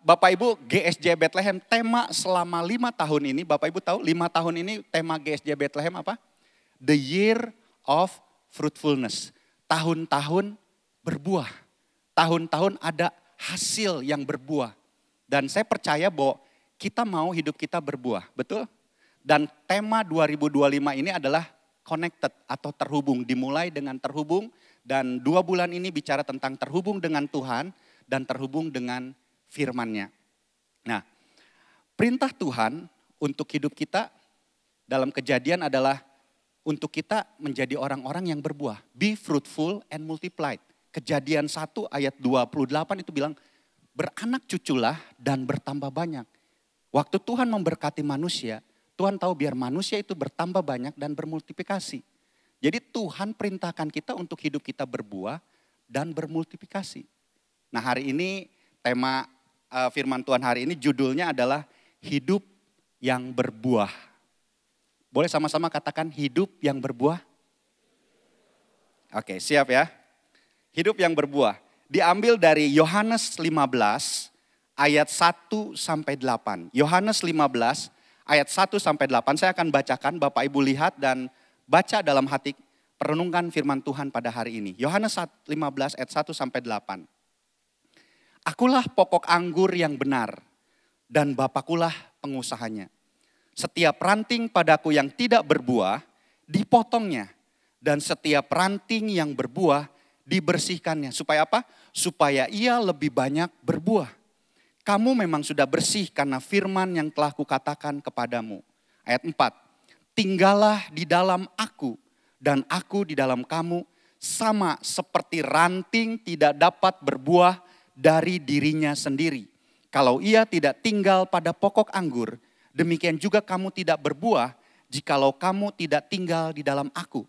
Bapak Ibu, GSJ Bethlehem tema selama 5 tahun ini, Bapak Ibu tahu 5 tahun ini tema GSJ Bethlehem apa? The Year of Fruitfulness. Tahun-tahun berbuah. Tahun-tahun ada hasil yang berbuah. Dan saya percaya bahwa kita mau hidup kita berbuah, betul? Dan tema 2025 ini adalah connected atau terhubung. Dimulai dengan terhubung dan 2 bulan ini bicara tentang terhubung dengan Tuhan dan terhubung dengan firman-Nya. Nah, perintah Tuhan untuk hidup kita dalam Kejadian adalah untuk kita menjadi orang-orang yang berbuah. Be fruitful and multiplied. Kejadian 1 ayat 28 itu bilang, beranak cuculah dan bertambah banyak. Waktu Tuhan memberkati manusia, Tuhan tahu biar manusia itu bertambah banyak dan bermultiplikasi. Jadi Tuhan perintahkan kita untuk hidup kita berbuah dan bermultiplikasi. Nah, hari ini tema firman Tuhan hari ini judulnya adalah hidup yang berbuah. Boleh sama-sama katakan hidup yang berbuah? Oke, siap ya. Hidup yang berbuah. Diambil dari Yohanes 15 ayat 1 sampai 8. Yohanes 15 ayat 1 sampai 8. Saya akan bacakan, Bapak Ibu lihat dan baca dalam hati, perenungkan firman Tuhan pada hari ini. Yohanes 15 ayat 1 sampai 8. Akulah pokok anggur yang benar dan Bapakulah pengusahanya. Setiap ranting padaku yang tidak berbuah dipotongnya dan setiap ranting yang berbuah dibersihkannya. Supaya apa? Supaya ia lebih banyak berbuah. Kamu memang sudah bersih karena firman yang telah kukatakan kepadamu. Ayat 4. Tinggallah di dalam aku dan aku di dalam kamu, sama seperti ranting tidak dapat berbuah dari dirinya sendiri. Kalau ia tidak tinggal pada pokok anggur, demikian juga kamu tidak berbuah jikalau kamu tidak tinggal di dalam aku.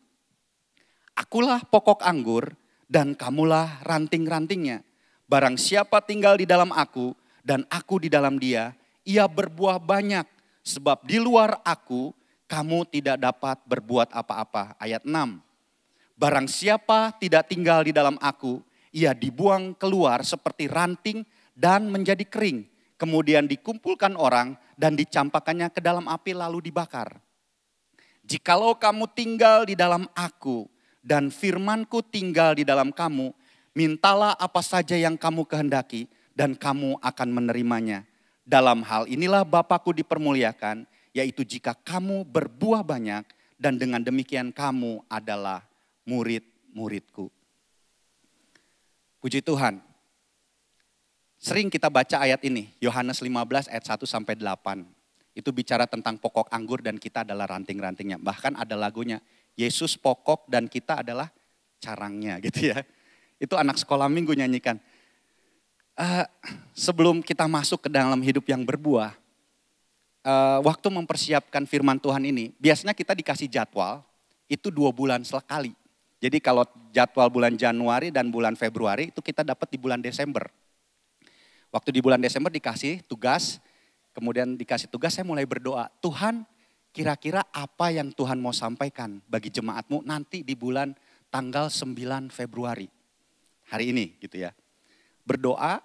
Akulah pokok anggur dan kamulah ranting-rantingnya. Barang siapa tinggal di dalam aku dan aku di dalam dia, ia berbuah banyak. Sebab di luar aku, kamu tidak dapat berbuat apa-apa. Ayat 6. Barang siapa tidak tinggal di dalam aku, ia dibuang keluar seperti ranting dan menjadi kering. Kemudian dikumpulkan orang dan dicampakkannya ke dalam api lalu dibakar. Jikalau kamu tinggal di dalam aku dan firmanku tinggal di dalam kamu, mintalah apa saja yang kamu kehendaki dan kamu akan menerimanya. Dalam hal inilah Bapakku dipermuliakan, yaitu jika kamu berbuah banyak dan dengan demikian kamu adalah murid-muridku. Puji Tuhan. Sering kita baca ayat ini, Yohanes 15 ayat 1 sampai 8. Itu bicara tentang pokok anggur dan kita adalah ranting-rantingnya. Bahkan ada lagunya, Yesus pokok dan kita adalah carangnya gitu ya. Itu anak sekolah minggu nyanyikan. Sebelum kita masuk ke dalam hidup yang berbuah, waktu mempersiapkan firman Tuhan ini, biasanya kita dikasih jadwal, itu 2 bulan sekali. Jadi kalau jadwal bulan Januari dan bulan Februari itu kita dapat di bulan Desember. Waktu di bulan Desember dikasih tugas, kemudian dikasih tugas saya mulai berdoa. Tuhan kira-kira apa yang Tuhan mau sampaikan bagi jemaatmu nanti di bulan tanggal 9 Februari. Hari ini gitu ya. Berdoa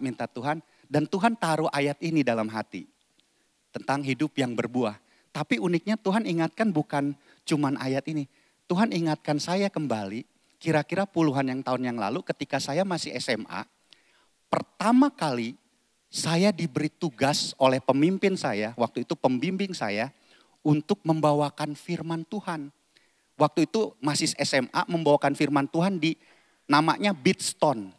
minta Tuhan dan Tuhan taruh ayat ini dalam hati. Tentang hidup yang berbuah. Tapi uniknya Tuhan ingatkan bukan cuman ayat ini. Tuhan ingatkan saya kembali, kira-kira puluhan tahun yang lalu ketika saya masih SMA, pertama kali saya diberi tugas oleh pemimpin saya, waktu itu pembimbing saya, untuk membawakan firman Tuhan. Waktu itu masih SMA membawakan firman Tuhan di namanya Beatstone.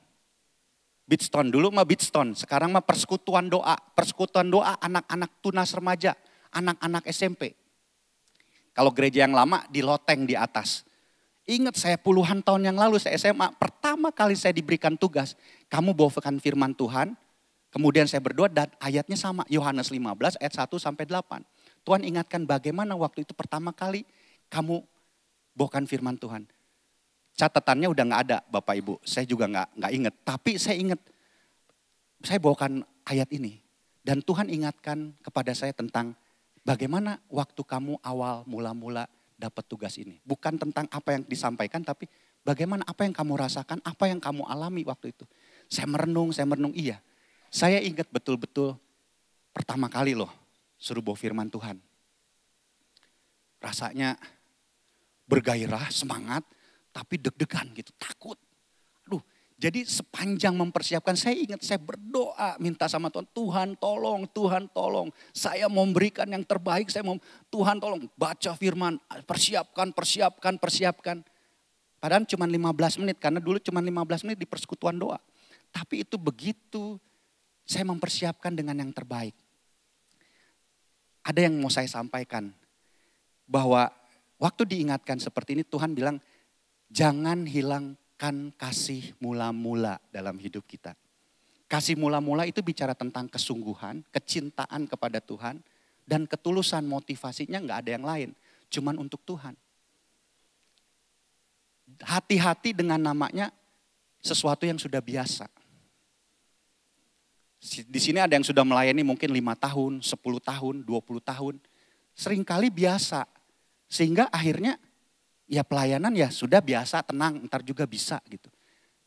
Beatstone dulu mah Beatstone, sekarang mah persekutuan doa anak-anak tunas remaja, anak-anak SMP. Kalau gereja yang lama di loteng di atas. Ingat saya puluhan tahun yang lalu saya SMA, pertama kali saya diberikan tugas, kamu bawakan firman Tuhan, kemudian saya berdoa dan ayatnya sama, Yohanes 15 ayat 1 sampai 8. Tuhan ingatkan bagaimana waktu itu pertama kali kamu bawakan firman Tuhan. Catatannya udah gak ada Bapak Ibu, saya juga gak ingat, tapi saya ingat, saya bawakan ayat ini. Dan Tuhan ingatkan kepada saya tentang bagaimana waktu kamu awal mula-mula dapat tugas ini. Bukan tentang apa yang disampaikan, tapi bagaimana apa yang kamu rasakan, apa yang kamu alami waktu itu. Saya merenung, iya. Saya ingat betul-betul pertama kali loh suruh bawa firman Tuhan. Rasanya bergairah, semangat, tapi deg-degan gitu, takut. Aduh, jadi sepanjang mempersiapkan, saya ingat saya berdoa minta sama Tuhan, Tuhan tolong. Saya mau memberikan yang terbaik, Tuhan tolong baca firman, persiapkan. Padahal cuma 15 menit, karena dulu cuma 15 menit di persekutuan doa. Tapi itu begitu saya mempersiapkan dengan yang terbaik. Ada yang mau saya sampaikan, bahwa waktu diingatkan seperti ini Tuhan bilang, jangan hilangkan kasih mula-mula dalam hidup kita. Kasih mula-mula itu bicara tentang kesungguhan, kecintaan kepada Tuhan, dan ketulusan motivasinya nggak ada yang lain, cuman untuk Tuhan. Hati-hati dengan namanya sesuatu yang sudah biasa. Di sini ada yang sudah melayani mungkin 5 tahun, 10 tahun, 20 tahun. Seringkali biasa. Sehingga akhirnya ya pelayanan ya sudah biasa, tenang, ntar juga bisa gitu.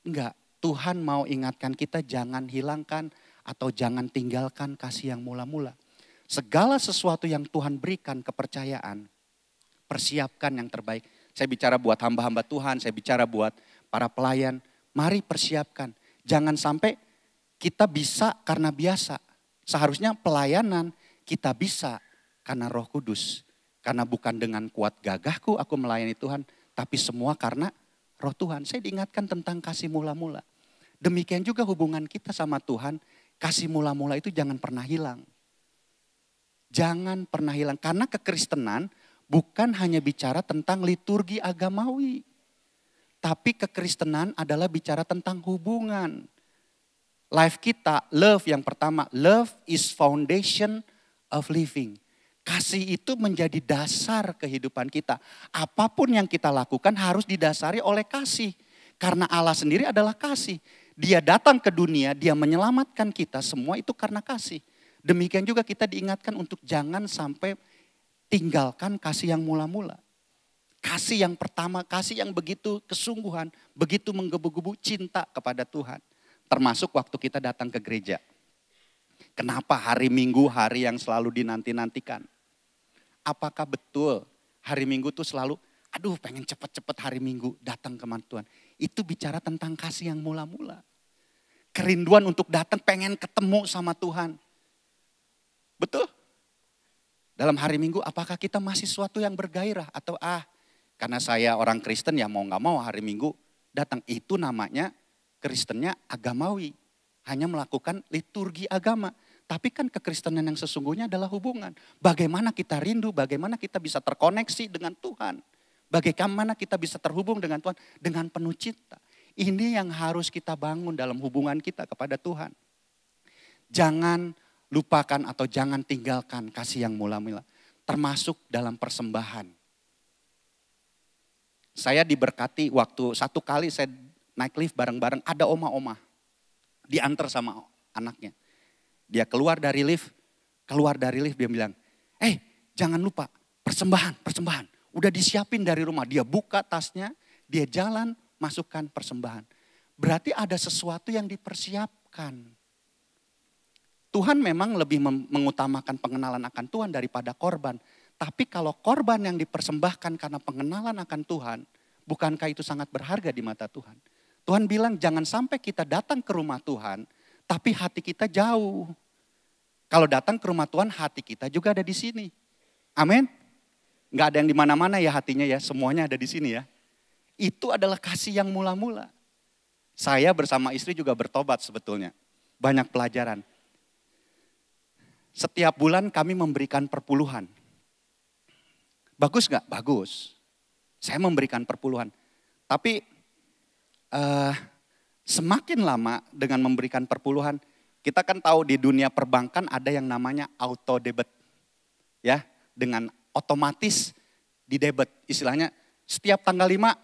Enggak, Tuhan mau ingatkan kita jangan hilangkan atau jangan tinggalkan kasih yang mula-mula. Segala sesuatu yang Tuhan berikan kepercayaan, persiapkan yang terbaik. Saya bicara buat hamba-hamba Tuhan, saya bicara buat para pelayan. Mari persiapkan. Jangan sampai kita bisa karena biasa. Seharusnya pelayanan kita bisa karena Roh Kudus. Karena bukan dengan kuat gagahku aku melayani Tuhan, tapi semua karena Roh Tuhan. Saya diingatkan tentang kasih mula-mula. Demikian juga hubungan kita sama Tuhan, kasih mula-mula itu jangan pernah hilang. Jangan pernah hilang, karena kekristenan bukan hanya bicara tentang liturgi agamawi. Tapi kekristenan adalah bicara tentang hubungan. Life kita, love yang pertama. Love is foundation of living. Kasih itu menjadi dasar kehidupan kita. Apapun yang kita lakukan harus didasari oleh kasih. Karena Allah sendiri adalah kasih. Dia datang ke dunia, dia menyelamatkan kita semua itu karena kasih. Demikian juga kita diingatkan untuk jangan sampai tinggalkan kasih yang mula-mula. Kasih yang pertama, kasih yang begitu kesungguhan, begitu menggebu-gebu cinta kepada Tuhan. Termasuk waktu kita datang ke gereja. Kenapa hari Minggu hari yang selalu dinanti-nantikan? Apakah betul hari Minggu tuh selalu, aduh pengen cepet-cepet hari Minggu datang ke Tuhan. Itu bicara tentang kasih yang mula-mula. Kerinduan untuk datang, pengen ketemu sama Tuhan. Betul? Dalam hari Minggu apakah kita masih sesuatu yang bergairah? Atau karena saya orang Kristen ya mau gak mau hari Minggu datang. Itu namanya Kristennya agamawi. Hanya melakukan liturgi agama. Tapi kan kekristenan yang sesungguhnya adalah hubungan. Bagaimana kita rindu, bagaimana kita bisa terkoneksi dengan Tuhan. Bagaimana kita bisa terhubung dengan Tuhan dengan penuh cinta. Ini yang harus kita bangun dalam hubungan kita kepada Tuhan. Jangan lupakan atau jangan tinggalkan kasih yang mula-mula. Termasuk dalam persembahan. Saya diberkati waktu satu kali saya naik lift bareng-bareng. Ada oma-oma. Diantar sama anaknya. Dia keluar dari lift dia bilang, jangan lupa persembahan. Udah disiapin dari rumah. Dia buka tasnya, dia jalan masukkan persembahan. Berarti ada sesuatu yang dipersiapkan. Tuhan memang lebih mengutamakan pengenalan akan Tuhan daripada korban. Tapi kalau korban yang dipersembahkan karena pengenalan akan Tuhan, bukankah itu sangat berharga di mata Tuhan? Tuhan bilang jangan sampai kita datang ke rumah Tuhan, tapi hati kita jauh. Kalau datang ke rumah Tuhan, hati kita juga ada di sini. Amin. Gak ada yang di mana-mana ya hatinya ya, semuanya ada di sini ya. Itu adalah kasih yang mula-mula. Saya bersama istri juga bertobat sebetulnya. Banyak pelajaran. Setiap bulan kami memberikan perpuluhan. Bagus gak? Bagus. Saya memberikan perpuluhan. Tapi semakin lama dengan memberikan perpuluhan, kita kan tahu di dunia perbankan ada yang namanya auto debit. Ya, dengan otomatis di debit. Istilahnya setiap tanggal 5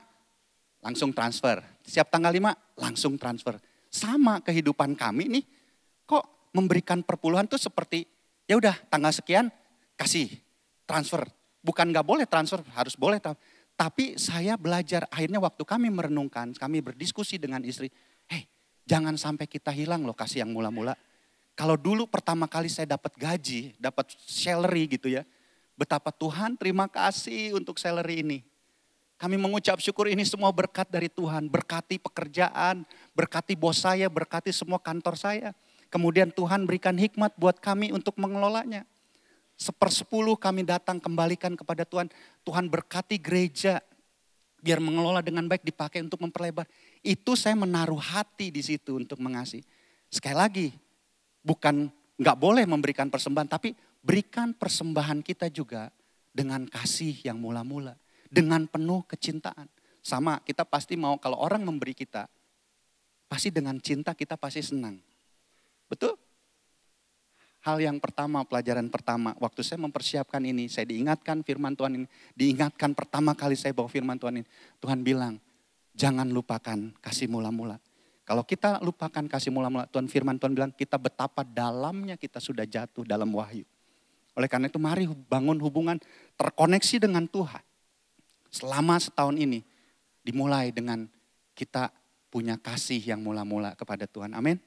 langsung transfer. Setiap tanggal 5 langsung transfer. Sama kehidupan kami nih, kok memberikan perpuluhan tuh seperti ya udah tanggal sekian kasih transfer. Bukan gak boleh transfer, harus boleh. Tapi saya belajar, akhirnya waktu kami merenungkan, kami berdiskusi dengan istri. Jangan sampai kita hilang loh kasih yang mula-mula. Kalau dulu pertama kali saya dapat gaji, dapat salary gitu ya. Betapa Tuhan terima kasih untuk salary ini. Kami mengucap syukur ini semua berkat dari Tuhan. Berkati pekerjaan, berkati bos saya, berkati semua kantor saya. Kemudian Tuhan berikan hikmat buat kami untuk mengelolanya. 1/10 kami datang kembalikan kepada Tuhan. Tuhan berkati gereja biar mengelola dengan baik, dipakai untuk memperlebar. Itu saya menaruh hati di situ untuk mengasihi. Sekali lagi, bukan nggak boleh memberikan persembahan, tapi berikan persembahan kita juga dengan kasih yang mula-mula. Dengan penuh kecintaan. Sama, kita pasti mau kalau orang memberi kita, pasti dengan cinta kita pasti senang. Betul? Hal yang pertama, pelajaran pertama, waktu saya mempersiapkan ini, saya diingatkan firman Tuhan ini, diingatkan pertama kali saya bawa firman Tuhan ini, Tuhan bilang, jangan lupakan kasih mula-mula. Kalau kita lupakan kasih mula-mula, firman Tuhan bilang, kita betapa dalamnya kita sudah jatuh dalam wahyu. Oleh karena itu mari bangun hubungan terkoneksi dengan Tuhan. Selama setahun ini dimulai dengan kita punya kasih yang mula-mula kepada Tuhan. Amin.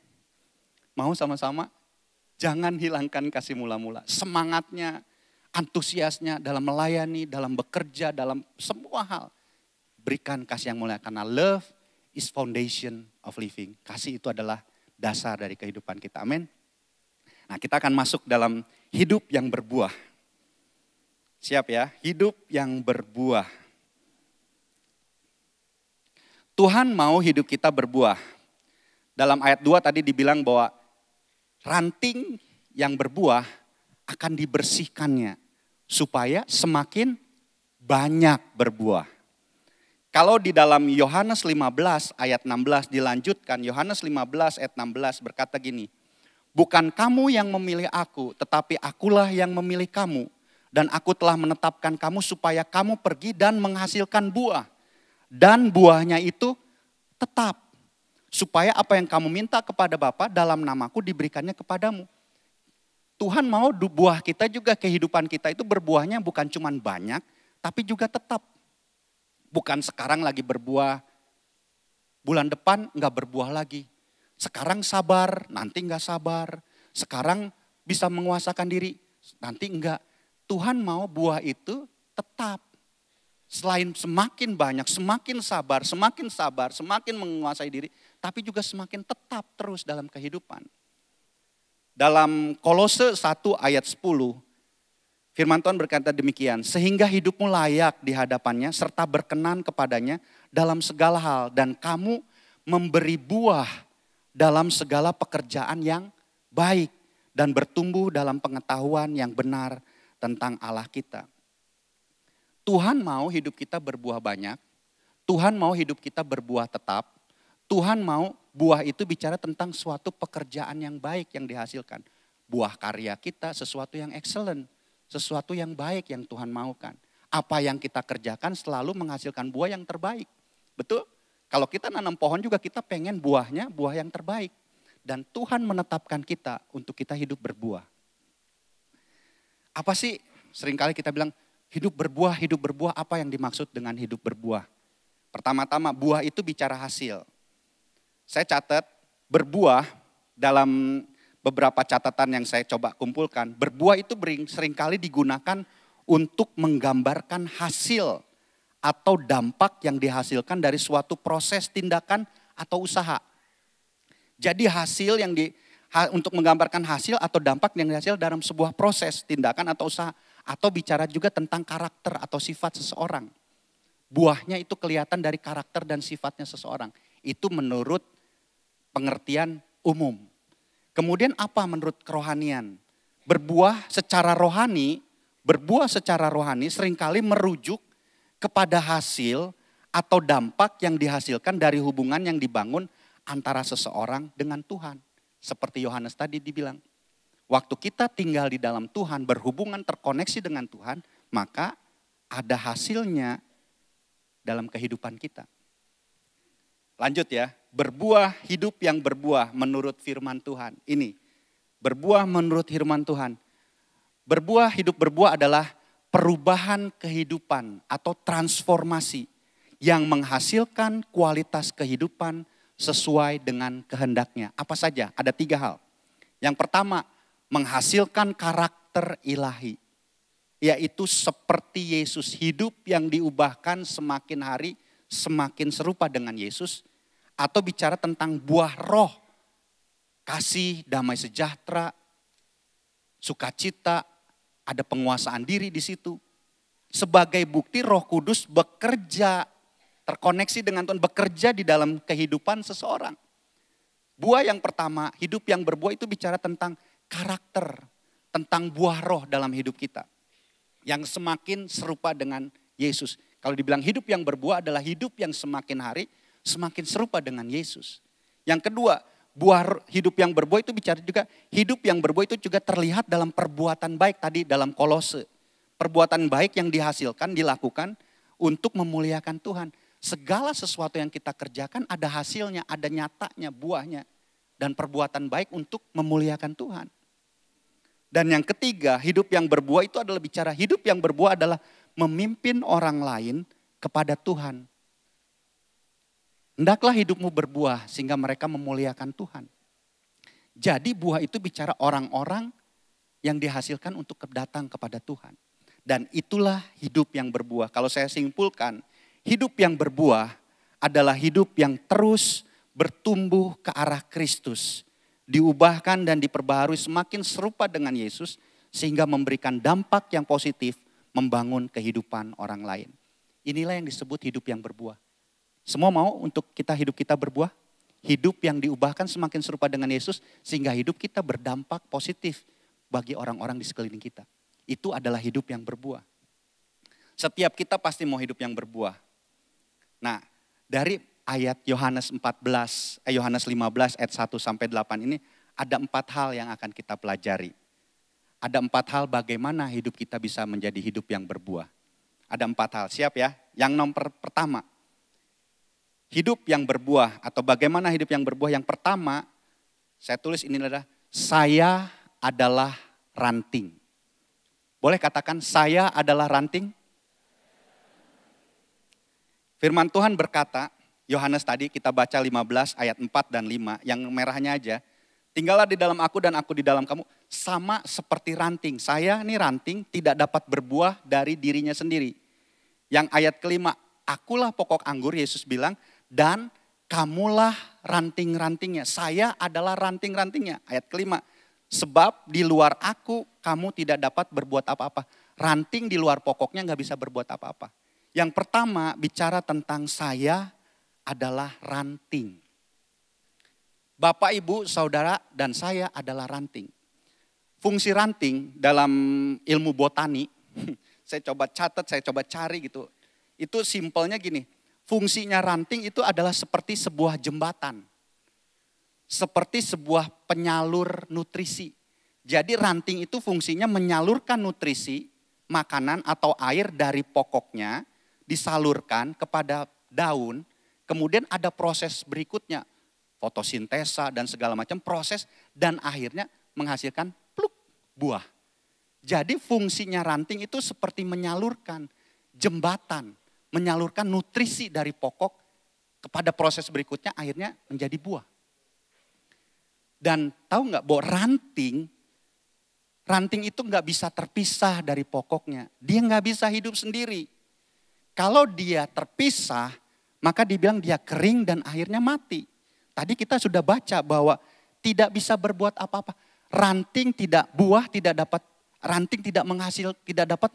Mau sama-sama? Jangan hilangkan kasih mula-mula. Semangatnya, antusiasnya dalam melayani, dalam bekerja, dalam semua hal. Berikan kasih yang mulia karena love is foundation of living. Kasih itu adalah dasar dari kehidupan kita. Amin. Nah, kita akan masuk dalam hidup yang berbuah. Siap ya? Hidup yang berbuah. Tuhan mau hidup kita berbuah. Dalam ayat 2 tadi dibilang bahwa ranting yang berbuah akan dibersihkannya supaya semakin banyak berbuah. Kalau di dalam Yohanes 15 ayat 16 dilanjutkan, Yohanes 15 ayat 16 berkata gini, bukan kamu yang memilih aku, tetapi akulah yang memilih kamu. Dan aku telah menetapkan kamu supaya kamu pergi dan menghasilkan buah. Dan buahnya itu tetap. Supaya apa yang kamu minta kepada Bapa dalam namaku diberikannya kepadamu. Tuhan mau buah kita juga, kehidupan kita itu berbuahnya bukan cuma banyak, tapi juga tetap. Bukan sekarang lagi berbuah, bulan depan enggak berbuah lagi. Sekarang sabar, nanti enggak sabar. Sekarang bisa menguasakan diri, nanti enggak. Tuhan mau buah itu tetap. Selain semakin banyak, semakin sabar, semakin menguasai diri, tapi juga semakin tetap terus dalam kehidupan. Dalam Kolose 1 ayat 10, firman Tuhan berkata demikian, sehingga hidupmu layak di hadapannya serta berkenan kepadanya dalam segala hal. Dan kamu memberi buah dalam segala pekerjaan yang baik dan bertumbuh dalam pengetahuan yang benar tentang Allah kita. Tuhan mau hidup kita berbuah banyak, Tuhan mau hidup kita berbuah tetap, Tuhan mau buah itu bicara tentang suatu pekerjaan yang baik yang dihasilkan. Buah karya kita sesuatu yang excellent, sesuatu yang baik yang Tuhan maukan. Apa yang kita kerjakan selalu menghasilkan buah yang terbaik. Betul? Kalau kita nanam pohon juga kita pengen buahnya buah yang terbaik. Dan Tuhan menetapkan kita untuk kita hidup berbuah. Apa sih seringkali kita bilang hidup berbuah, apa yang dimaksud dengan hidup berbuah? Pertama-tama buah itu bicara hasil. Saya catat berbuah dalam beberapa catatan yang saya coba kumpulkan. Berbuah itu seringkali digunakan untuk menggambarkan hasil atau dampak yang dihasilkan dari suatu proses, tindakan atau usaha. Jadi hasil yang untuk menggambarkan hasil atau dampak yang dihasil dalam sebuah proses, tindakan atau usaha. Atau bicara juga tentang karakter atau sifat seseorang. Buahnya itu kelihatan dari karakter dan sifatnya seseorang. Itu menurut pengertian umum. Kemudian apa menurut kerohanian? Berbuah secara rohani seringkali merujuk kepada hasil atau dampak yang dihasilkan dari hubungan yang dibangun antara seseorang dengan Tuhan. Seperti Yohanes tadi dibilang. Waktu kita tinggal di dalam Tuhan, berhubungan terkoneksi dengan Tuhan, maka ada hasilnya dalam kehidupan kita. Lanjut ya, berbuah hidup yang berbuah menurut firman Tuhan. Ini, berbuah menurut firman Tuhan. Berbuah hidup berbuah adalah perubahan kehidupan atau transformasi yang menghasilkan kualitas kehidupan sesuai dengan kehendaknya. Apa saja? Ada 3 hal. Yang pertama, menghasilkan karakter ilahi. Yaitu seperti Yesus, hidup yang diubahkan semakin hari semakin serupa dengan Yesus. Atau bicara tentang buah roh, kasih, damai sejahtera, sukacita, ada penguasaan diri di situ. Sebagai bukti Roh Kudus bekerja, terkoneksi dengan Tuhan, bekerja di dalam kehidupan seseorang. Buah yang pertama, hidup yang berbuah itu bicara tentang karakter, tentang buah roh dalam hidup kita. Yang semakin serupa dengan Yesus. Kalau dibilang hidup yang berbuah adalah hidup yang semakin hari semakin serupa dengan Yesus. Yang kedua, buah hidup yang berbuah itu bicara juga, hidup yang berbuah itu juga terlihat dalam perbuatan baik tadi dalam Kolose. Perbuatan baik yang dihasilkan, dilakukan untuk memuliakan Tuhan. Segala sesuatu yang kita kerjakan ada hasilnya, ada nyatanya, buahnya. Dan perbuatan baik untuk memuliakan Tuhan. Dan yang ketiga, hidup yang berbuah itu adalah bicara, hidup yang berbuah adalah memimpin orang lain kepada Tuhan. Hendaklah hidupmu berbuah sehingga mereka memuliakan Tuhan. Jadi buah itu bicara orang-orang yang dihasilkan untuk datang kepada Tuhan. Dan itulah hidup yang berbuah. Kalau saya simpulkan, hidup yang berbuah adalah hidup yang terus bertumbuh ke arah Kristus. Diubahkan dan diperbaharui semakin serupa dengan Yesus. Sehingga memberikan dampak yang positif membangun kehidupan orang lain. Inilah yang disebut hidup yang berbuah. Semua mau untuk hidup kita berbuah? Hidup yang diubahkan semakin serupa dengan Yesus. Sehingga hidup kita berdampak positif bagi orang-orang di sekeliling kita. Itu adalah hidup yang berbuah. Setiap kita pasti mau hidup yang berbuah. Nah, dari ayat Yohanes 15 ayat 1 sampai 8 ini ada 4 hal yang akan kita pelajari. Ada 4 hal bagaimana hidup kita bisa menjadi hidup yang berbuah. Ada 4 hal, siap ya? Yang nomor pertama, hidup yang berbuah atau bagaimana hidup yang berbuah. Yang pertama, saya tulis ini adalah saya adalah ranting. Boleh katakan saya adalah ranting? Firman Tuhan berkata, Yohanes tadi kita baca 15 ayat 4 dan 5, yang merahnya aja. Tinggallah di dalam aku dan aku di dalam kamu, sama seperti ranting. Saya ini ranting tidak dapat berbuah dari dirinya sendiri. Yang ayat kelima, akulah pokok anggur, Yesus bilang, dan kamulah ranting-rantingnya. Saya adalah ranting-rantingnya. Ayat kelima, sebab di luar aku kamu tidak dapat berbuat apa-apa. Ranting di luar pokoknya gak bisa berbuat apa-apa. Yang pertama bicara tentang saya adalah ranting. Bapak, ibu, saudara dan saya adalah ranting. Fungsi ranting dalam ilmu botani, saya coba catat, saya coba cari gitu. Itu simpelnya gini, fungsinya ranting itu adalah seperti sebuah jembatan. Seperti sebuah penyalur nutrisi. Jadi ranting itu fungsinya menyalurkan nutrisi, makanan atau air dari pokoknya, disalurkan kepada daun, kemudian ada proses berikutnya, fotosintesa dan segala macam proses, dan akhirnya menghasilkan pluk, buah. Jadi fungsinya ranting itu seperti menyalurkan jembatan, menyalurkan nutrisi dari pokok kepada proses berikutnya akhirnya menjadi buah. Dan tahu nggak bahwa ranting itu nggak bisa terpisah dari pokoknya. Dia nggak bisa hidup sendiri. Kalau dia terpisah, maka dibilang dia kering dan akhirnya mati. Tadi kita sudah baca bahwa tidak bisa berbuat apa-apa. Ranting tidak dapat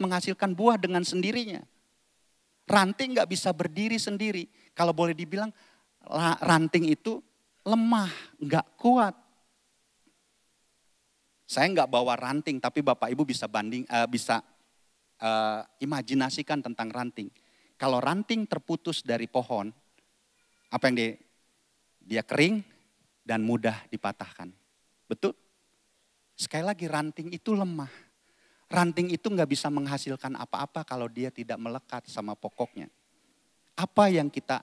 menghasilkan buah dengan sendirinya. Ranting nggak bisa berdiri sendiri. Kalau boleh dibilang ranting itu lemah, nggak kuat. Saya nggak bawa ranting, tapi Bapak Ibu bisa imajinasikan tentang ranting. Kalau ranting terputus dari pohon, apa yang dia kering dan mudah dipatahkan. Betul? Sekali lagi ranting itu lemah. Ranting itu nggak bisa menghasilkan apa-apa kalau dia tidak melekat sama pokoknya. Apa yang kita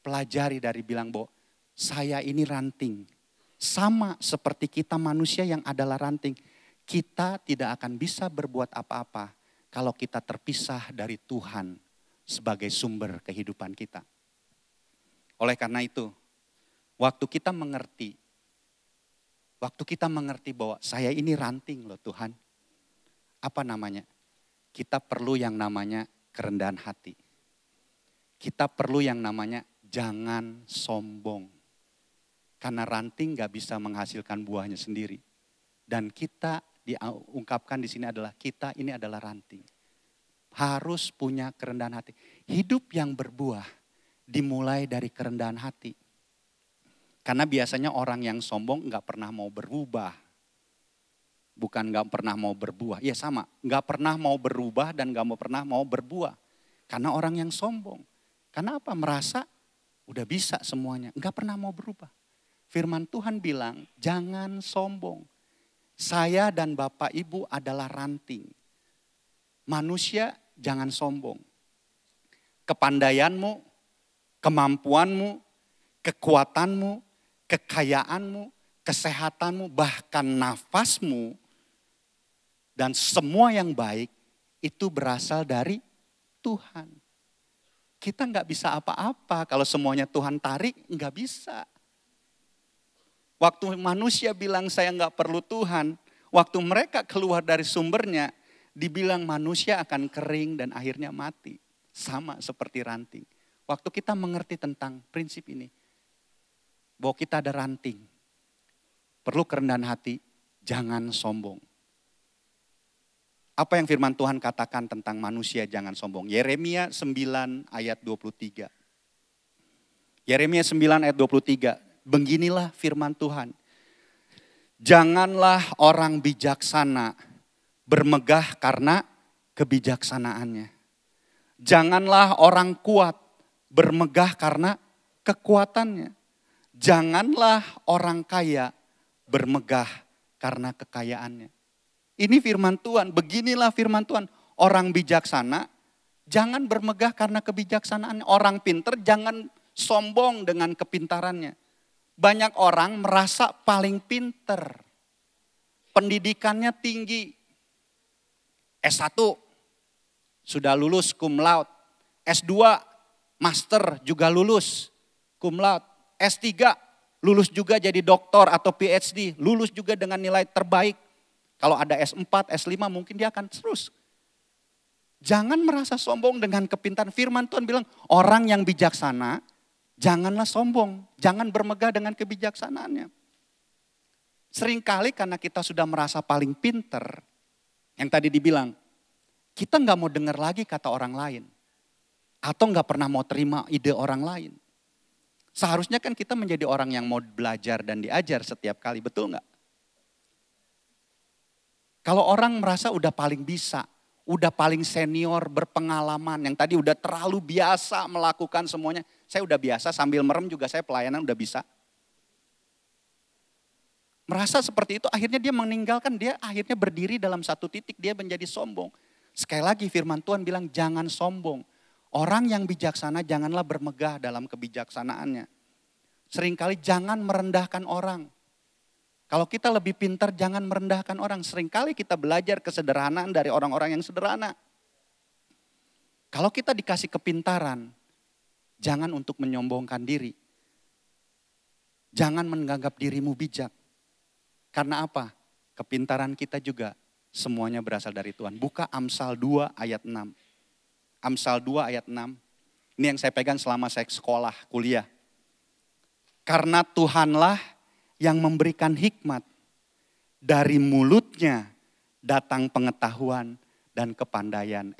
pelajari dari bilang bahwa saya ini ranting. Sama seperti kita manusia yang adalah ranting. Kita tidak akan bisa berbuat apa-apa kalau kita terpisah dari Tuhan sebagai sumber kehidupan kita. Oleh karena itu, waktu kita mengerti Waktu kita mengerti bahwa saya ini ranting loh Tuhan. Apa namanya? Kita perlu yang namanya kerendahan hati. Kita perlu yang namanya jangan sombong. Karena ranting gak bisa menghasilkan buahnya sendiri. Dan kita diungkapkan di sini adalah kita ini adalah ranting. Harus punya kerendahan hati. Hidup yang berbuah dimulai dari kerendahan hati. Karena biasanya orang yang sombong gak pernah mau berubah. Bukan gak pernah mau berbuah. Iya sama, gak pernah mau berubah dan gak pernah mau berbuah. Karena orang yang sombong. Karena apa? Merasa udah bisa semuanya. Gak pernah mau berubah. Firman Tuhan bilang jangan sombong. Saya dan Bapak Ibu adalah ranting. Manusia jangan sombong. Kepandaianmu, kemampuanmu, kekuatanmu, kekayaanmu, kesehatanmu, bahkan nafasmu, dan semua yang baik itu berasal dari Tuhan. Kita nggak bisa apa-apa kalau semuanya Tuhan tarik, nggak bisa. Waktu manusia bilang saya nggak perlu Tuhan, waktu mereka keluar dari sumbernya, dibilang manusia akan kering dan akhirnya mati. Sama seperti ranting. Waktu kita mengerti tentang prinsip ini, bahwa kita ada ranting, perlu kerendahan hati, jangan sombong. Apa yang firman Tuhan katakan tentang manusia jangan sombong? Yeremia 9 ayat 23. Yeremia 9 ayat 23. Beginilah firman Tuhan. Janganlah orang bijaksana bermegah karena kebijaksanaannya. Janganlah orang kuat bermegah karena kekuatannya. Janganlah orang kaya bermegah karena kekayaannya. Ini firman Tuhan, beginilah firman Tuhan. Orang bijaksana jangan bermegah karena kebijaksanaannya. Orang pinter jangan sombong dengan kepintarannya. Banyak orang merasa paling pinter. Pendidikannya tinggi. S1 sudah lulus cum laude. S2 master juga lulus cum laude. S3 lulus juga jadi doktor atau PhD. Lulus juga dengan nilai terbaik. Kalau ada S4, S5 mungkin dia akan terus. Jangan merasa sombong dengan kepintaran. Firman Tuhan bilang orang yang bijaksana janganlah sombong. Jangan bermegah dengan kebijaksanaannya. Seringkali karena kita sudah merasa paling pinter. Yang tadi dibilang, kita gak mau dengar lagi kata orang lain. Atau gak pernah mau terima ide orang lain. Seharusnya kan kita menjadi orang yang mau belajar dan diajar setiap kali, betul gak? Kalau orang merasa udah paling bisa, udah paling senior, berpengalaman, yang tadi udah terlalu biasa melakukan semuanya. Saya udah biasa sambil merem juga saya pelayanan udah bisa. Merasa seperti itu akhirnya dia meninggalkan, dia akhirnya berdiri dalam satu titik, dia menjadi sombong. Sekali lagi firman Tuhan bilang jangan sombong. Orang yang bijaksana janganlah bermegah dalam kebijaksanaannya. Seringkali jangan merendahkan orang. Kalau kita lebih pintar jangan merendahkan orang. Seringkali kita belajar kesederhanaan dari orang-orang yang sederhana. Kalau kita dikasih kepintaran, jangan untuk menyombongkan diri. Jangan menganggap dirimu bijak. Karena apa? Kepintaran kita juga semuanya berasal dari Tuhan. Buka Amsal 2 ayat 6. Amsal 2 ayat 6. Ini yang saya pegang selama saya sekolah, kuliah. Karena Tuhanlah yang memberikan hikmat, dari mulutnya datang pengetahuan dan kepandaian.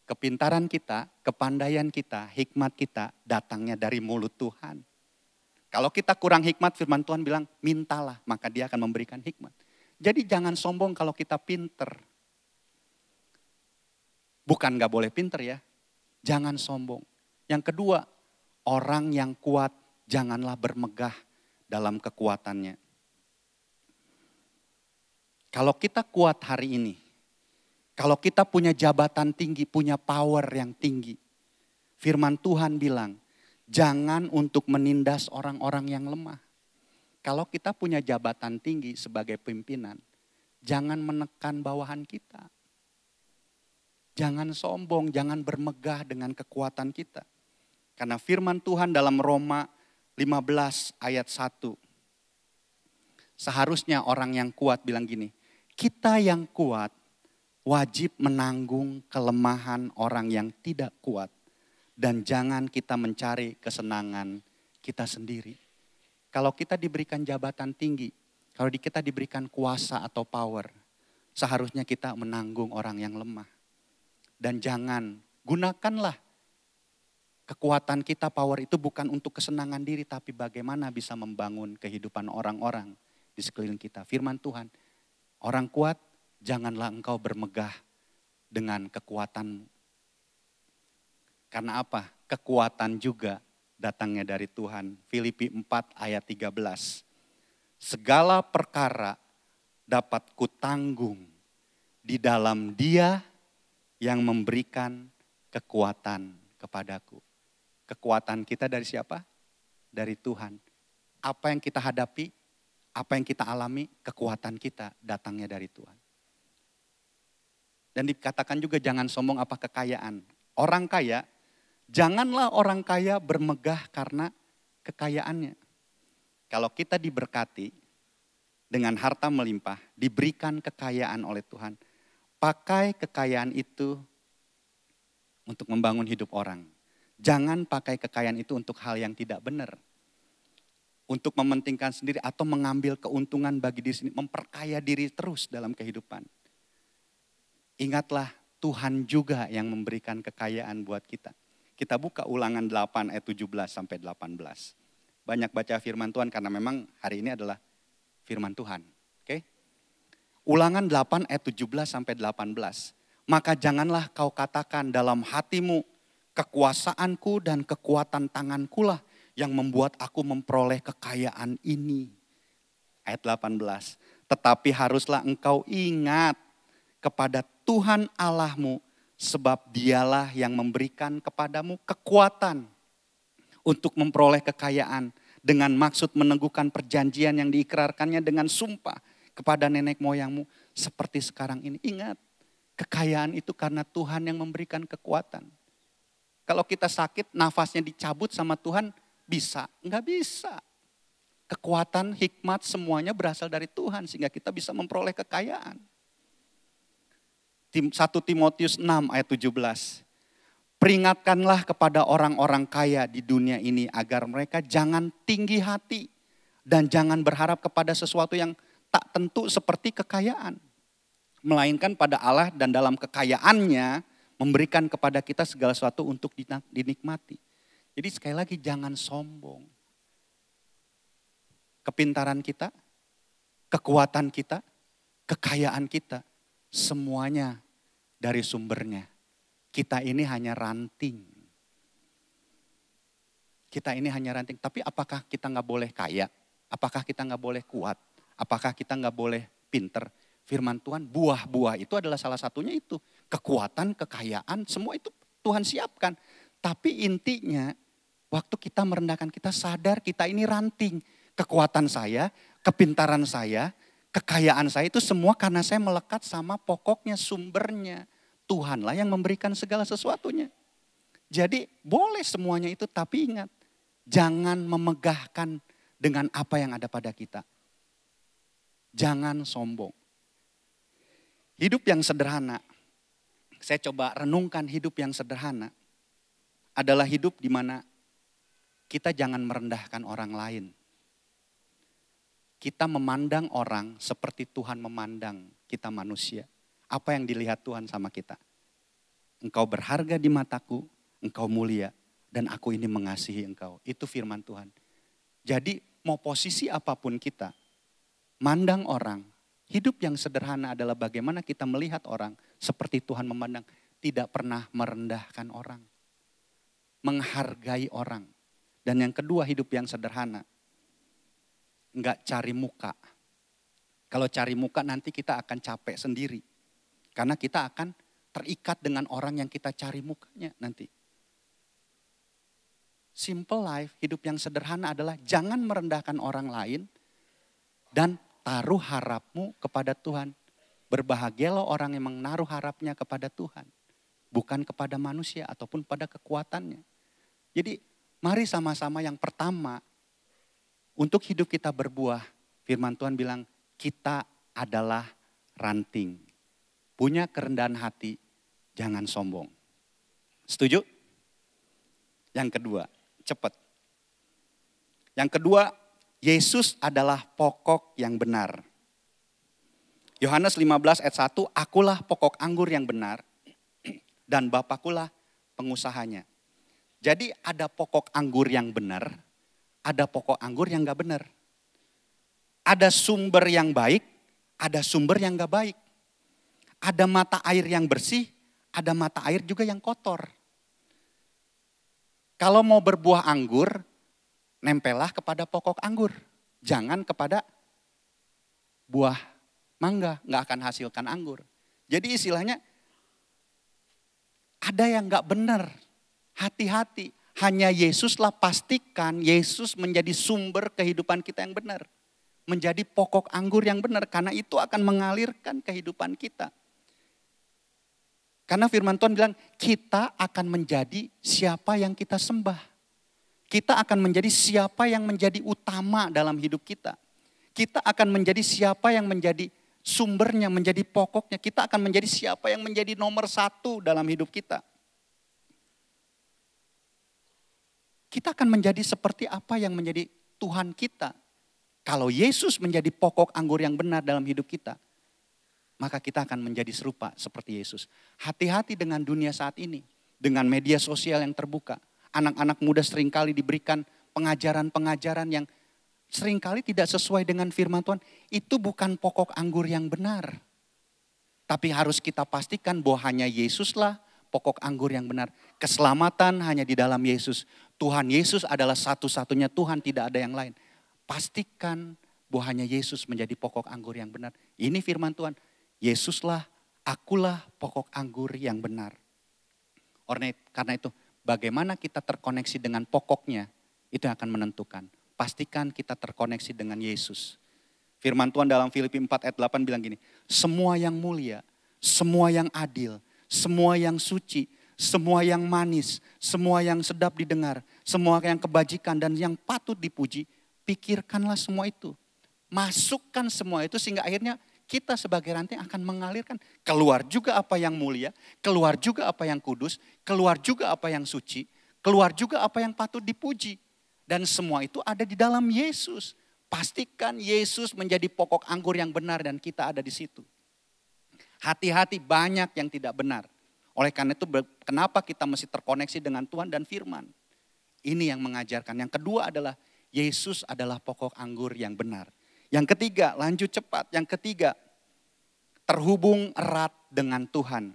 Kepintaran kita, kepandaian kita, hikmat kita datangnya dari mulut Tuhan. Kalau kita kurang hikmat, firman Tuhan bilang mintalah maka dia akan memberikan hikmat. Jadi jangan sombong kalau kita pinter. Bukan gak boleh pinter ya, jangan sombong. Yang kedua, orang yang kuat janganlah bermegah dalam kekuatannya. Kalau kita kuat hari ini, kalau kita punya jabatan tinggi, punya power yang tinggi. Firman Tuhan bilang, jangan untuk menindas orang-orang yang lemah. Kalau kita punya jabatan tinggi sebagai pimpinan, jangan menekan bawahan kita. Jangan sombong, jangan bermegah dengan kekuatan kita. Karena firman Tuhan dalam Roma 15 ayat 1. Seharusnya orang yang kuat bilang gini, kita yang kuat wajib menanggung kelemahan orang yang tidak kuat. Dan jangan kita mencari kesenangan kita sendiri. Kalau kita diberikan jabatan tinggi, kalau kita diberikan kuasa atau power, seharusnya kita menanggung orang yang lemah. Dan jangan, gunakanlah kekuatan kita, power itu bukan untuk kesenangan diri, tapi bagaimana bisa membangun kehidupan orang-orang di sekeliling kita. Firman Tuhan, orang kuat, janganlah engkau bermegah dengan kekuatanmu. Karena apa? Kekuatan juga datangnya dari Tuhan. Filipi 4 ayat 13. Segala perkara dapat kutanggung di dalam Dia yang memberikan kekuatan kepadaku. Kekuatan kita dari siapa? Dari Tuhan. Apa yang kita hadapi, apa yang kita alami, kekuatan kita datangnya dari Tuhan. Dan dikatakan juga jangan sombong apa kekayaan. Orang kaya, janganlah orang kaya bermegah karena kekayaannya. Kalau kita diberkati dengan harta melimpah, diberikan kekayaan oleh Tuhan, pakai kekayaan itu untuk membangun hidup orang. Jangan pakai kekayaan itu untuk hal yang tidak benar. Untuk mementingkan sendiri atau mengambil keuntungan bagi diri sendiri, memperkaya diri terus dalam kehidupan. Ingatlah Tuhan juga yang memberikan kekayaan buat kita. Kita buka Ulangan 8 ayat 17 sampai 18. Banyak baca firman Tuhan karena memang hari ini adalah firman Tuhan. Oke? Ulangan 8 ayat 17 sampai 18. Maka janganlah kau katakan dalam hatimu, kekuasaanku dan kekuatan tangankulah yang membuat aku memperoleh kekayaan ini. Ayat 18. Tetapi haruslah engkau ingat kepada Tuhan Allahmu, sebab Dialah yang memberikan kepadamu kekuatan untuk memperoleh kekayaan dengan maksud meneguhkan perjanjian yang diikrarkannya dengan sumpah kepada nenek moyangmu seperti sekarang ini. Ingat, kekayaan itu karena Tuhan yang memberikan kekuatan. Kalau kita sakit, nafasnya dicabut sama Tuhan, bisa? Enggak bisa. Kekuatan, hikmat, semuanya berasal dari Tuhan sehingga kita bisa memperoleh kekayaan. 1 Timotius 6 ayat 17. Peringatkanlah kepada orang-orang kaya di dunia ini agar mereka jangan tinggi hati dan jangan berharap kepada sesuatu yang tak tentu seperti kekayaan. Melainkan pada Allah dan dalam kekayaannya memberikan kepada kita segala sesuatu untuk dinikmati. Jadi sekali lagi jangan sombong. Kepintaran kita, kekuatan kita, kekayaan kita, semuanya dari sumbernya. Kita ini hanya ranting. Kita ini hanya ranting. Tapi apakah kita nggak boleh kaya? Apakah kita nggak boleh kuat? Apakah kita nggak boleh pinter? Firman Tuhan, buah-buah itu adalah salah satunya itu. Kekuatan, kekayaan, semua itu Tuhan siapkan. Tapi intinya, waktu kita merendahkan, kita sadar kita ini ranting. Kekuatan saya, kepintaran saya, kekayaan saya itu semua karena saya melekat sama pokoknya, sumbernya. Tuhanlah yang memberikan segala sesuatunya. Jadi boleh semuanya itu, tapi ingat, jangan memegahkan dengan apa yang ada pada kita. Jangan sombong. Hidup yang sederhana, saya coba renungkan hidup yang sederhana, adalah hidup di mana kita jangan merendahkan orang lain. Kita memandang orang seperti Tuhan memandang kita manusia. Apa yang dilihat Tuhan sama kita? Engkau berharga di mataku, engkau mulia, dan aku ini mengasihi engkau. Itu firman Tuhan. Jadi mau posisi apapun kita, mandang orang, hidup yang sederhana adalah bagaimana kita melihat orang seperti Tuhan memandang. Tidak pernah merendahkan orang. Menghargai orang. Dan yang kedua, hidup yang sederhana. Enggak cari muka. Kalau cari muka nanti kita akan capek sendiri. Karena kita akan terikat dengan orang yang kita cari mukanya nanti. Simple life, hidup yang sederhana adalah jangan merendahkan orang lain dan taruh harapmu kepada Tuhan. Berbahagialah orang yang menaruh harapnya kepada Tuhan. Bukan kepada manusia ataupun pada kekuatannya. Jadi mari sama-sama yang pertama untuk hidup kita berbuah. Firman Tuhan bilang kita adalah ranting. Punya kerendahan hati, jangan sombong. Setuju? Yang kedua, cepat. Yang kedua, Yesus adalah pokok yang benar. Yohanes 15 ayat 1, akulah pokok anggur yang benar dan Bapakkulah pengusahanya. Jadi ada pokok anggur yang benar, ada pokok anggur yang gak benar. Ada sumber yang baik, ada sumber yang gak baik. Ada mata air yang bersih, ada mata air juga yang kotor. Kalau mau berbuah anggur, nempellah kepada pokok anggur. Jangan kepada buah mangga, gak akan hasilkan anggur. Jadi istilahnya ada yang gak benar. Hati-hati, hanya Yesuslah, pastikan Yesus menjadi sumber kehidupan kita yang benar. Menjadi pokok anggur yang benar, karena itu akan mengalirkan kehidupan kita. Karena firman Tuhan bilang, kita akan menjadi siapa yang kita sembah. Kita akan menjadi siapa yang menjadi utama dalam hidup kita. Kita akan menjadi siapa yang menjadi sumbernya, menjadi pokoknya. Kita akan menjadi siapa yang menjadi nomor satu dalam hidup kita. Kita akan menjadi seperti apa yang menjadi Tuhan kita. Kalau Yesus menjadi pokok anggur yang benar dalam hidup kita, maka kita akan menjadi serupa seperti Yesus. Hati-hati dengan dunia saat ini. Dengan media sosial yang terbuka. Anak-anak muda seringkali diberikan pengajaran-pengajaran yang seringkali tidak sesuai dengan firman Tuhan. Itu bukan pokok anggur yang benar. Tapi harus kita pastikan bahwa hanya Yesuslah pokok anggur yang benar. Keselamatan hanya di dalam Yesus. Tuhan Yesus adalah satu-satunya Tuhan, tidak ada yang lain. Pastikan bahwa hanya Yesus menjadi pokok anggur yang benar. Ini firman Tuhan. Yesuslah, akulah pokok anggur yang benar. Karena itu, bagaimana kita terkoneksi dengan pokoknya, itu yang akan menentukan. Pastikan kita terkoneksi dengan Yesus. Firman Tuhan dalam Filipi 4 ayat 8 bilang gini, semua yang mulia, semua yang adil, semua yang suci, semua yang manis, semua yang sedap didengar, semua yang kebajikan dan yang patut dipuji, pikirkanlah semua itu. Masukkan semua itu sehingga akhirnya kita sebagai ranting akan mengalirkan. Keluar juga apa yang mulia, keluar juga apa yang kudus, keluar juga apa yang suci, keluar juga apa yang patut dipuji. Dan semua itu ada di dalam Yesus. Pastikan Yesus menjadi pokok anggur yang benar dan kita ada di situ. Hati-hati, banyak yang tidak benar. Oleh karena itu kenapa kita mesti terkoneksi dengan Tuhan dan firman. Ini yang mengajarkan. Yang kedua adalah Yesus adalah pokok anggur yang benar. Yang ketiga, lanjut cepat. Yang ketiga, terhubung erat dengan Tuhan.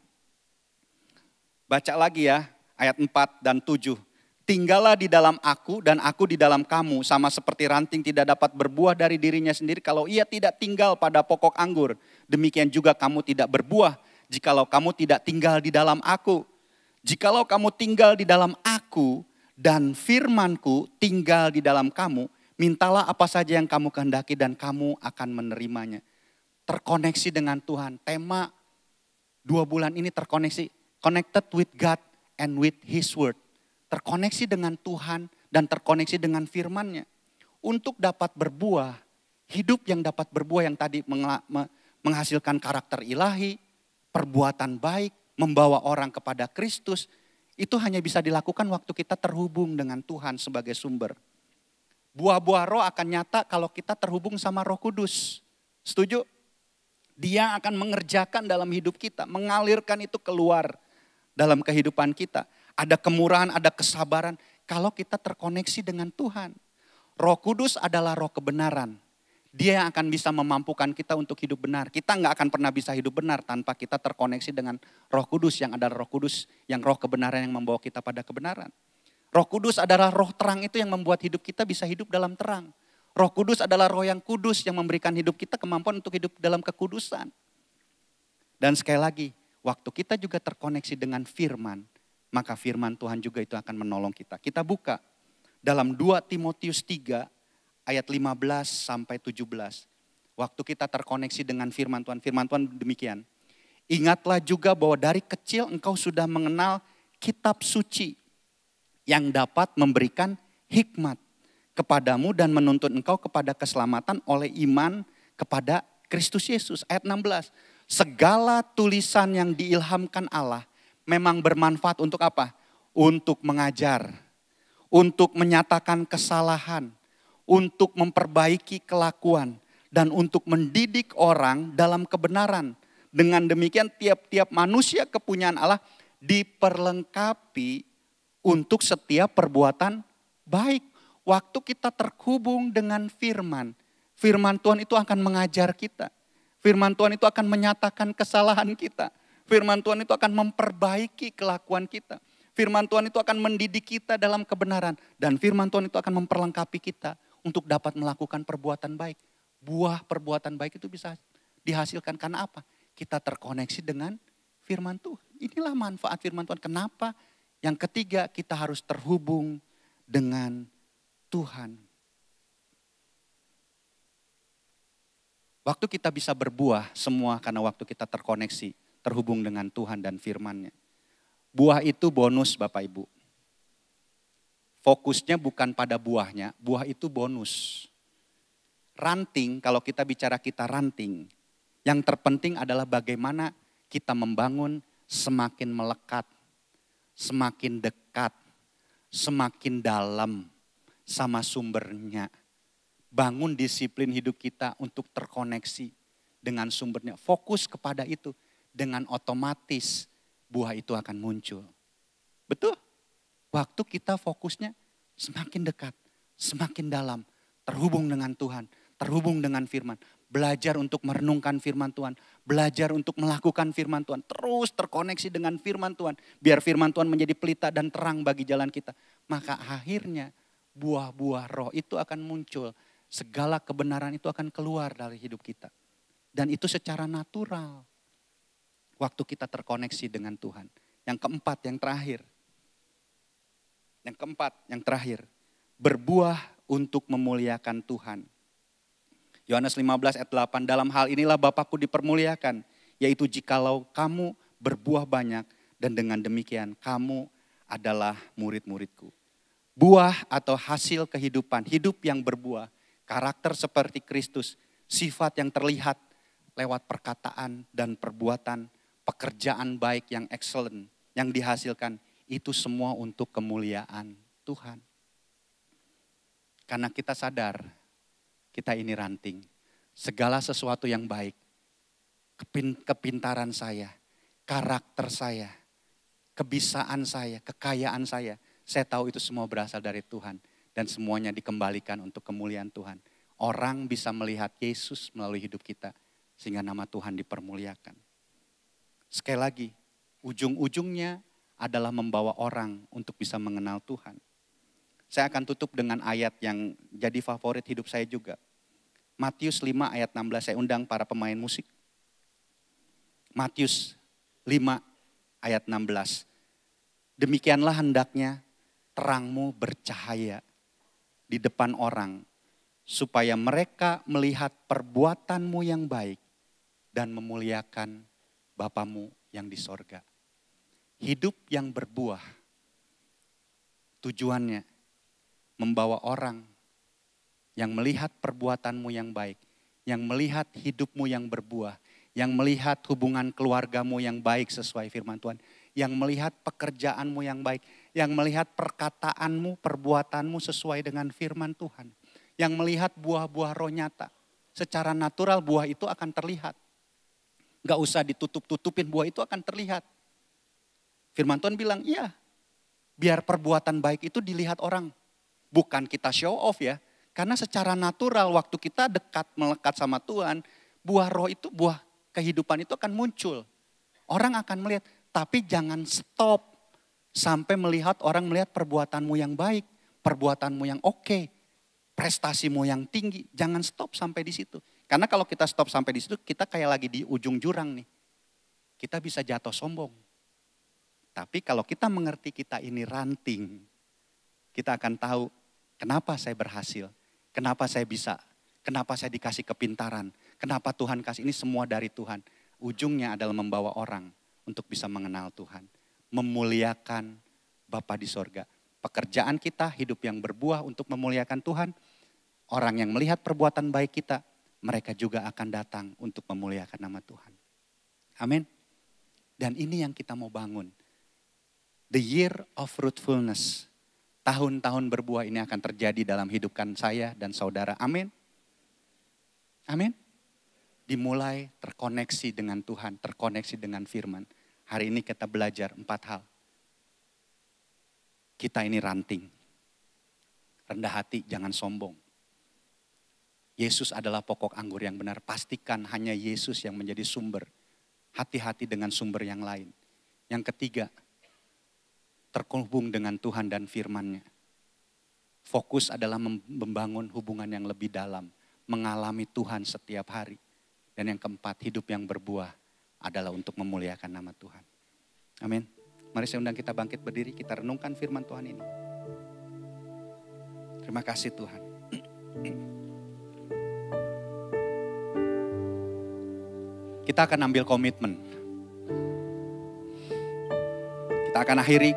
Baca lagi ya, ayat 4 dan 7. Tinggallah di dalam aku dan aku di dalam kamu. Sama seperti ranting tidak dapat berbuah dari dirinya sendiri kalau ia tidak tinggal pada pokok anggur. Demikian juga kamu tidak berbuah jikalau kamu tidak tinggal di dalam aku. Jikalau kamu tinggal di dalam aku dan firmanku tinggal di dalam kamu, mintalah apa saja yang kamu kehendaki dan kamu akan menerimanya. Terkoneksi dengan Tuhan. Tema 2 bulan ini terkoneksi. Connected with God and with His word. Terkoneksi dengan Tuhan dan terkoneksi dengan firman-Nya. Untuk dapat berbuah, hidup yang dapat berbuah yang tadi menghasilkan karakter ilahi, perbuatan baik, membawa orang kepada Kristus. Itu hanya bisa dilakukan waktu kita terhubung dengan Tuhan sebagai sumber. Buah-buah roh akan nyata kalau kita terhubung sama Roh Kudus. Setuju? Dia akan mengerjakan dalam hidup kita, mengalirkan itu keluar dalam kehidupan kita. Ada kemurahan, ada kesabaran kalau kita terkoneksi dengan Tuhan. Roh Kudus adalah roh kebenaran. Dia yang akan bisa memampukan kita untuk hidup benar. Kita nggak akan pernah bisa hidup benar tanpa kita terkoneksi dengan Roh Kudus yang adalah Roh Kudus, yang roh kebenaran yang membawa kita pada kebenaran. Roh Kudus adalah roh terang itu yang membuat hidup kita bisa hidup dalam terang. Roh Kudus adalah roh yang kudus yang memberikan hidup kita kemampuan untuk hidup dalam kekudusan. Dan sekali lagi, waktu kita juga terkoneksi dengan firman, maka firman Tuhan juga itu akan menolong kita. Kita buka dalam 2 Timotius 3 ayat 15 sampai 17. Waktu kita terkoneksi dengan firman Tuhan demikian. Ingatlah juga bahwa dari kecil engkau sudah mengenal kitab suci yang dapat memberikan hikmat, kepadamu dan menuntun engkau kepada keselamatan oleh iman kepada Kristus Yesus. Ayat 16. Segala tulisan yang diilhamkan Allah memang bermanfaat untuk apa? Untuk mengajar, untuk menyatakan kesalahan, untuk memperbaiki kelakuan, dan untuk mendidik orang dalam kebenaran. Dengan demikian tiap-tiap manusia kepunyaan Allah diperlengkapi untuk setiap perbuatan baik. Waktu kita terhubung dengan firman, firman Tuhan itu akan mengajar kita. Firman Tuhan itu akan menyatakan kesalahan kita. Firman Tuhan itu akan memperbaiki kelakuan kita. Firman Tuhan itu akan mendidik kita dalam kebenaran. Dan firman Tuhan itu akan memperlengkapi kita untuk dapat melakukan perbuatan baik. Buah perbuatan baik itu bisa dihasilkan karena apa? Kita terkoneksi dengan firman Tuhan. Inilah manfaat firman Tuhan. Kenapa? Yang ketiga, kita harus terhubung dengan Tuhan. Waktu kita bisa berbuah semua karena waktu kita terkoneksi, terhubung dengan Tuhan dan firman-Nya. Buah itu bonus Bapak Ibu. Fokusnya bukan pada buahnya, buah itu bonus. Ranting, kalau kita bicara kita ranting, yang terpenting adalah bagaimana kita membangun semakin melekat, semakin dekat, semakin dalam sama sumbernya. Bangun disiplin hidup kita untuk terkoneksi dengan sumbernya. Fokus kepada itu, dengan otomatis buah itu akan muncul. Betul? Waktu kita fokusnya semakin dekat, semakin dalam, terhubung dengan Tuhan, terhubung dengan firman. Belajar untuk merenungkan firman Tuhan, belajar untuk melakukan firman Tuhan. Terus terkoneksi dengan firman Tuhan, biar firman Tuhan menjadi pelita dan terang bagi jalan kita. Maka akhirnya buah-buah roh itu akan muncul. Segala kebenaran itu akan keluar dari hidup kita. Dan itu secara natural. Waktu kita terkoneksi dengan Tuhan. Yang keempat, yang terakhir. Yang terakhir. Berbuah untuk memuliakan Tuhan. Yohanes 15 ayat 8, dalam hal inilah Bapakku dipermuliakan. Yaitu jikalau kamu berbuah banyak dan dengan demikian kamu adalah murid-muridku. Buah atau hasil kehidupan, hidup yang berbuah. Karakter seperti Kristus, sifat yang terlihat lewat perkataan dan perbuatan, pekerjaan baik yang excellent, yang dihasilkan, itu semua untuk kemuliaan Tuhan. Karena kita sadar, kita ini ranting. Segala sesuatu yang baik, kepintaran saya, karakter saya, kebisaan saya, kekayaan saya tahu itu semua berasal dari Tuhan. Dan semuanya dikembalikan untuk kemuliaan Tuhan. Orang bisa melihat Yesus melalui hidup kita. Sehingga nama Tuhan dipermuliakan. Sekali lagi, ujung-ujungnya adalah membawa orang untuk bisa mengenal Tuhan. Saya akan tutup dengan ayat yang jadi favorit hidup saya juga. Matius 5 ayat 16, saya undang para pemain musik. Matius 5 ayat 16. Demikianlah hendaknya terangmu bercahaya di depan orang, supaya mereka melihat perbuatanmu yang baik dan memuliakan Bapamu yang di sorga. Hidup yang berbuah, tujuannya membawa orang yang melihat perbuatanmu yang baik, yang melihat hidupmu yang berbuah, yang melihat hubungan keluargamu yang baik sesuai firman Tuhan, yang melihat pekerjaanmu yang baik, yang melihat perkataanmu, perbuatanmu sesuai dengan firman Tuhan. Yang melihat buah-buah roh nyata. Secara natural buah itu akan terlihat. Gak usah ditutup-tutupin, buah itu akan terlihat. Firman Tuhan bilang, iya, biar perbuatan baik itu dilihat orang. Bukan kita show off ya. Karena secara natural waktu kita dekat, melekat sama Tuhan, buah roh itu, buah kehidupan itu akan muncul. Orang akan melihat. Tapi jangan stop sampai melihat orang melihat perbuatanmu yang baik, perbuatanmu yang oke, prestasimu yang tinggi. Jangan stop sampai di situ. Karena kalau kita stop sampai di situ, kita kayak lagi di ujung jurang nih. Kita bisa jatuh sombong. Tapi kalau kita mengerti kita ini ranting, kita akan tahu kenapa saya berhasil, kenapa saya bisa, kenapa saya dikasih kepintaran, kenapa Tuhan kasih ini semua dari Tuhan. Ujungnya adalah membawa orang untuk bisa mengenal Tuhan. Memuliakan Bapa di sorga. Pekerjaan kita, hidup yang berbuah untuk memuliakan Tuhan. Orang yang melihat perbuatan baik kita, mereka juga akan datang untuk memuliakan nama Tuhan. Amin. Dan ini yang kita mau bangun. The year of fruitfulness. Tahun-tahun berbuah ini akan terjadi dalam hidupkan saya dan saudara. Amin. Amin. Dimulai terkoneksi dengan Tuhan, terkoneksi dengan firman. Hari ini kita belajar 4 hal. Kita ini ranting. Rendah hati, jangan sombong. Yesus adalah pokok anggur yang benar. Pastikan hanya Yesus yang menjadi sumber. Hati-hati dengan sumber yang lain. Yang ketiga, terhubung dengan Tuhan dan firman-Nya. Fokus adalah membangun hubungan yang lebih dalam. Mengalami Tuhan setiap hari. Dan yang keempat, hidup yang berbuah adalah untuk memuliakan nama Tuhan. Amin. Mari saya undang kita bangkit berdiri, kita renungkan firman Tuhan ini. Terima kasih Tuhan. Kita akan ambil komitmen. Kita akan akhiri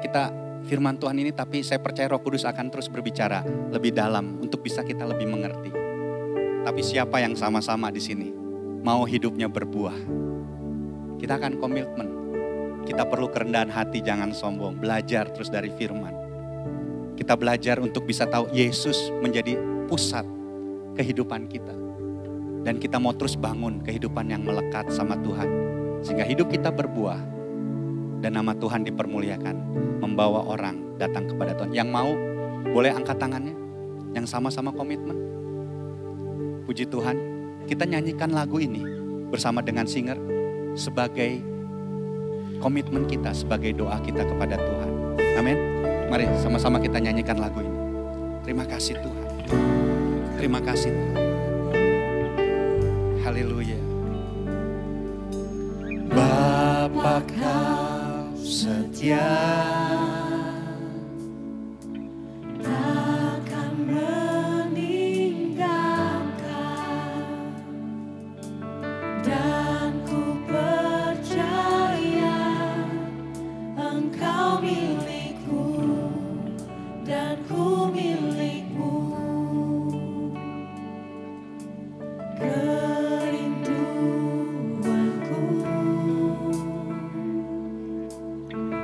firman Tuhan ini, tapi saya percaya Roh Kudus akan terus berbicara lebih dalam untuk bisa kita lebih mengerti. Tapi siapa yang sama-sama di sini mau hidupnya berbuah? Kita akan komitmen. Kita perlu kerendahan hati, jangan sombong. Belajar terus dari firman. Kita belajar untuk bisa tahu Yesus menjadi pusat kehidupan kita. Dan kita mau terus bangun kehidupan yang melekat sama Tuhan. Sehingga hidup kita berbuah. Dan nama Tuhan dipermuliakan. Membawa orang datang kepada Tuhan. Yang mau boleh angkat tangannya. Yang sama-sama komitmen. Puji Tuhan. Kita nyanyikan lagu ini bersama dengan singer. Sebagai komitmen kita, sebagai doa kita kepada Tuhan. Amin. Mari sama-sama kita nyanyikan lagu ini. Terima kasih Tuhan. Terima kasih Tuhan. Haleluya. Bapa kau setia, takkan meninggalkan, dan ku percaya Engkau milikku dan ku milikmu. Kerinduanku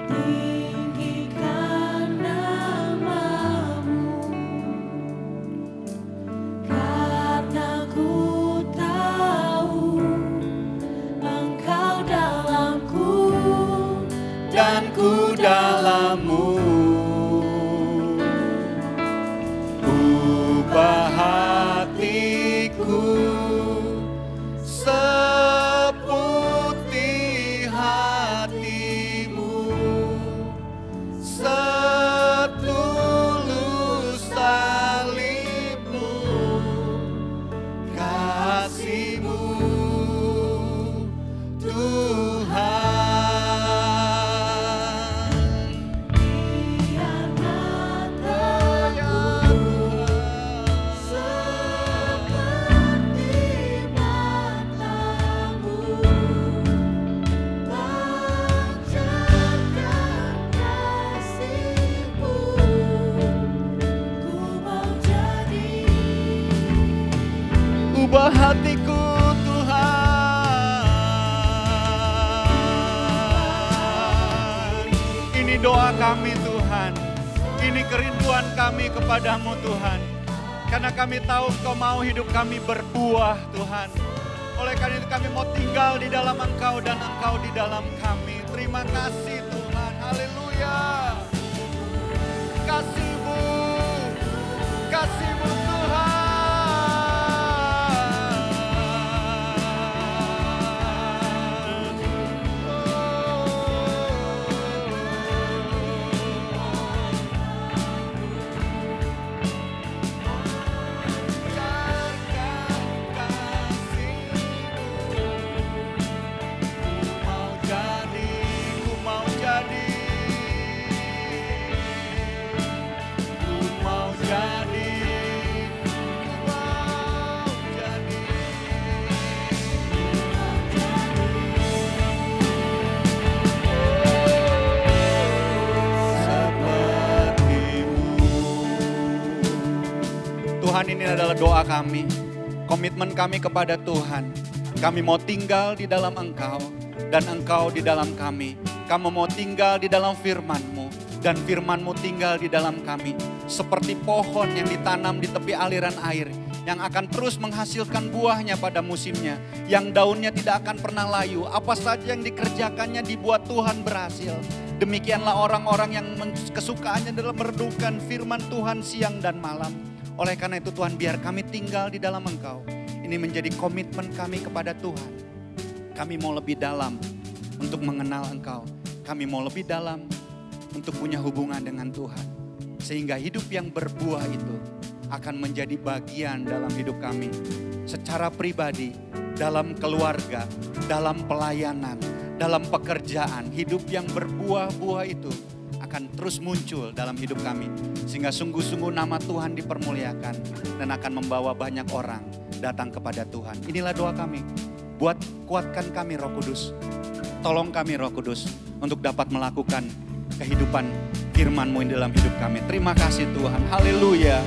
tinggikan namamu, karena ku tahu Engkau dalamku dan ku dalammu. Ubah hatiku seputih hatimu, setulus salibmu, kasihmu Tuhan. biar mataku seperti matamu, pancarkan kasih-Mu, ku mau jadi. Ubah hatiku Tuhan. Ini doa kami Tuhan. Ini kerinduan kami kepadamu Tuhan. Karena kami tahu Engkau mau hidup kami berbuah Tuhan. Oleh karena itu kami mau tinggal di dalam Engkau dan Engkau di dalam kami. Terima kasih Tuhan. Haleluya. Kasih-Mu. Kasih-Mu Tuhan. Ku mau jadi ini adalah doa kami. Komitmen kami kepada Tuhan. Kami mau tinggal di dalam Engkau dan Engkau di dalam kami. Kamu mau tinggal di dalam firman-Mu dan firman-Mu tinggal di dalam kami. Seperti pohon yang ditanam di tepi aliran air yang akan terus menghasilkan buahnya pada musimnya. Yang daunnya tidak akan pernah layu. Apa saja yang dikerjakannya dibuat Tuhan berhasil. Demikianlah orang-orang yang kesukaannya adalah merenungkan firman Tuhan siang dan malam. Oleh karena itu Tuhan, biar kami tinggal di dalam Engkau. Ini menjadi komitmen kami kepada Tuhan. Kami mau lebih dalam untuk mengenal Engkau. Kami mau lebih dalam untuk punya hubungan dengan Tuhan. Sehingga hidup yang berbuah itu akan menjadi bagian dalam hidup kami. Secara pribadi, dalam keluarga, dalam pelayanan, dalam pekerjaan. Hidup yang berbuah-buah itu akan terus muncul dalam hidup kami. Sehingga sungguh-sungguh nama Tuhan dipermuliakan dan akan membawa banyak orang datang kepada Tuhan. Inilah doa kami. Kuatkan kami Roh Kudus. Tolong kami Roh Kudus untuk dapat melakukan kehidupan firman-Mu dalam hidup kami. Terima kasih Tuhan. Haleluya.